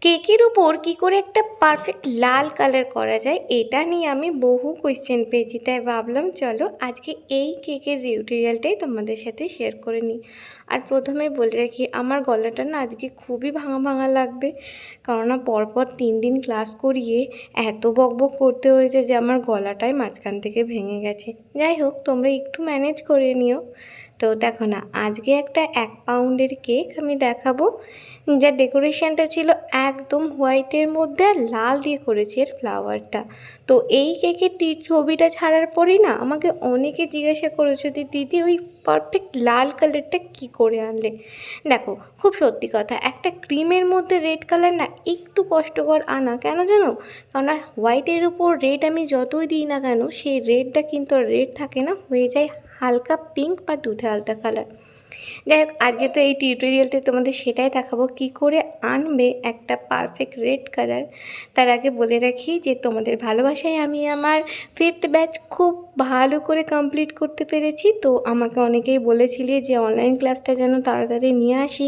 কেকের উপর কি করে একটা পারফেক্ট লাল কালার করা যায় এটা নিয়ে আমি বহু কোয়েশ্চেন পেয়েছি, তাই ভাবলাম চলো আজকে এই কেকের টিউটোরিয়ালটাই তোমাদের সাথে শেয়ার করে নিই। আর প্রথমে বলে রাখি, আমার গলাটা না আজকে খুবই ভাঙা ভাঙা লাগবে, কেননা পরপর 3 দিন ক্লাস করিয়ে এত বকবক করতে হয়েছে যে আমার গলাটাই মাঝখান থেকে ভেঙে গেছে। যাই হোক, তোমরা একটু ম্যানেজ করে নিও। তো দেখো না, আজকে একটা 1 পাউন্ডের কেক আমি দেখাবো, যার ডেকোরেশনটা ছিল একদম হোয়াইটের মধ্যে আর লাল দিয়ে করেছি এর ফ্লাওয়ারটা। তো এই কেকের ছবিটা ছাড়ার পরেই না আমাকে অনেকে জিজ্ঞাসা করেছে যে দিদি ওই পারফেক্ট লাল কালারটা কি করে আনলে। দেখো, খুব সত্যি কথা, একটা ক্রিমের মধ্যে রেড কালার না একটু কষ্টকর আনা, কেন জানো? কেননা হোয়াইটের উপর রেড আমি যতই দিই না কেন, সেই রেডটা কিন্তু আর রেড থাকে না, হয়ে যায় হালকা পিঙ্ক বা দুধে আলতা কালার। যাই হোক, আজকে তো এই টিউটোরিয়ালতে তোমাদের সেটাই দেখাবো কি করে আনবে একটা পারফেক্ট রেড কালার। তার আগে বলে রাখি যে তোমাদের ভালোবাসায় আমি আমার 5th ব্যাচ খুব ভালো করে কমপ্লিট করতে পেরেছি। তো আমাকে অনেকেই বলেছিলে যে অনলাইন ক্লাসটা যেন তাড়াতাড়ি নিয়ে আসি,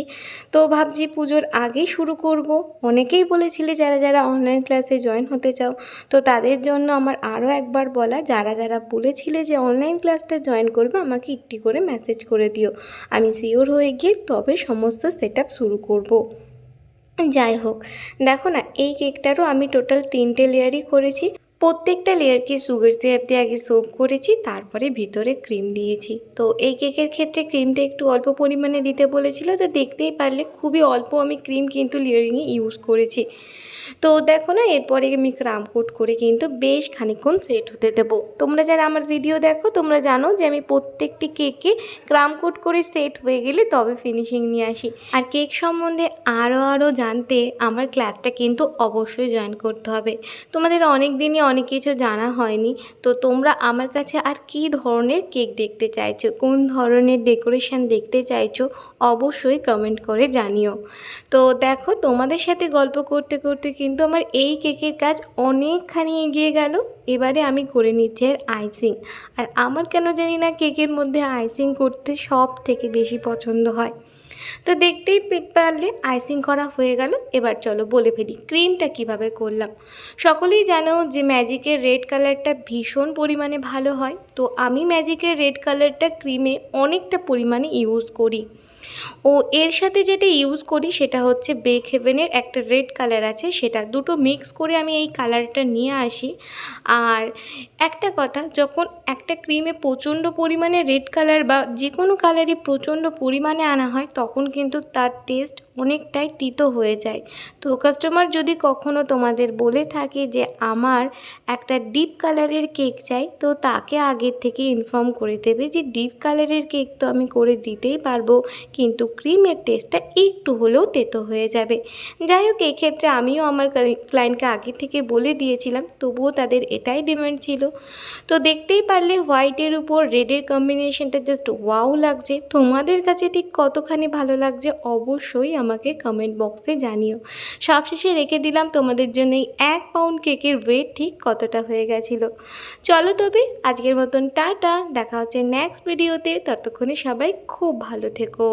তো ভাবছি পুজোর আগেই শুরু করব। অনেকেই বলেছিলে যারা যারা অনলাইন ক্লাসে জয়েন হতে চাও, তো তাদের জন্য আমার আরও একবার বলা, যারা যারা বলেছিলে যে অনলাইন ক্লাসটা জয়েন করবে আমাকে একটি করে মেসেজ করে দিও, আমি সিওর হয়ে গিয়ে তবে সমস্ত সেটআপ শুরু করব। যাই হোক, দেখো না, এই কেকটারও আমি টোটাল 3টে লেয়ারই করেছি। প্রত্যেকটা লেয়ারকে সুগার সিরাপ দিয়ে আগে সোপ করেছি, তারপরে ভিতরে ক্রিম দিয়েছি। তো এই কেকের ক্ষেত্রে ক্রিমটা একটু অল্প পরিমাণে দিতে বলেছিল, তো দেখতেই পারলে খুবই অল্প আমি ক্রিম কিন্তু লেয়ারিংয়ে ইউজ করেছি। তো দেখো না, এরপরে আমি ক্রাম কোট করে কিন্তু বেশ খানিকক্ষণ সেট হতে দেবো। তোমরা যারা আমার ভিডিও দেখো তোমরা জানো যে আমি প্রত্যেকটি কেককে ক্রাম কোট করে সেট হয়ে গেলে তবে ফিনিশিং নিয়ে আসি। আর কেক সম্বন্ধে আরও জানতে আমার ক্লাসটা কিন্তু অবশ্যই জয়েন করতে হবে। তোমাদের অনেক দিনই অনেক কিছু জানা হয়নি, তো তোমরা আমার কাছে আর কী ধরনের কেক দেখতে চাইছো, কোন ধরনের ডেকোরেশন দেখতে চাইছো, অবশ্যই কমেন্ট করে জানিও। তো দেখো, তোমাদের সাথে গল্প করতে করতে কিন্তু আমার এই কেকের কাজ অনেকখানি এগিয়ে গেল। এবারে আমি করে নিচ্ছি এর আইসিং। আর আমার কেন জানি না কেকের মধ্যে আইসিং করতে সব থেকে বেশি পছন্দ হয়। তো দেখতেই পারলে আইসিং করা হয়ে গেল। এবার চলো বলে ফেলি ক্রিমটা কিভাবে করলাম। সকলেই জানো যে ম্যাজিকের রেড কালারটা ভীষণ পরিমাণে ভালো হয়, তো আমি ম্যাজিকের রেড কালারটা ক্রিমে অনেকটা পরিমাণে ইউজ করি। ও এর সাথে যেটা ইউজ করি সেটা হচ্ছে বেক হেভেনের একটা রেড কালার আছে, সেটা দুটো মিক্স করে আমি এই কালারটা নিয়ে আসি। আর একটা কথা, যখন একটা ক্রিমে প্রচণ্ড পরিমাণে রেড কালার বা যে কোনো কালারই প্রচণ্ড পরিমাণে আনা হয় তখন কিন্তু তার টেস্ট অনেকটাই তিতো হয়ে যায়। তো কাস্টমার যদি কখনো তোমাদের বলে থাকে যে আমার একটা ডিপ কালারের কেক চাই, তো তাকে আগের থেকে ইনফর্ম করে দেবে যে ডিপ কালারের কেক তো আমি করে দিতেই পারবো, কিন্তু ক্রিমের টেস্টটা একটু হলেও তেতো হয়ে যাবে। যাই হোক, এক্ষেত্রে আমিও আমার ক্লায়েন্টকে আগে থেকে বলে দিয়েছিলাম, তবুও তাদের এটাই ডিমান্ড ছিল। তো দেখতেই পারলে হোয়াইটের উপর রেডের কম্বিনেশনটা জাস্ট ওয়াও লাগছে। তোমাদের কাছে ঠিক কতখানি ভালো লাগছে অবশ্যই আমাকে কমেন্ট বক্সে জানিও। সবশেষে রেখে দিলাম তোমাদের জন্য এই 1 পাউন্ড কেকের ওয়েট ঠিক কতটা হয়ে গেছিলো। চলো তবে আজকের মতন টাটা, দেখা হচ্ছে নেক্সট ভিডিওতে। ততক্ষণে সবাই খুব ভালো থেকো।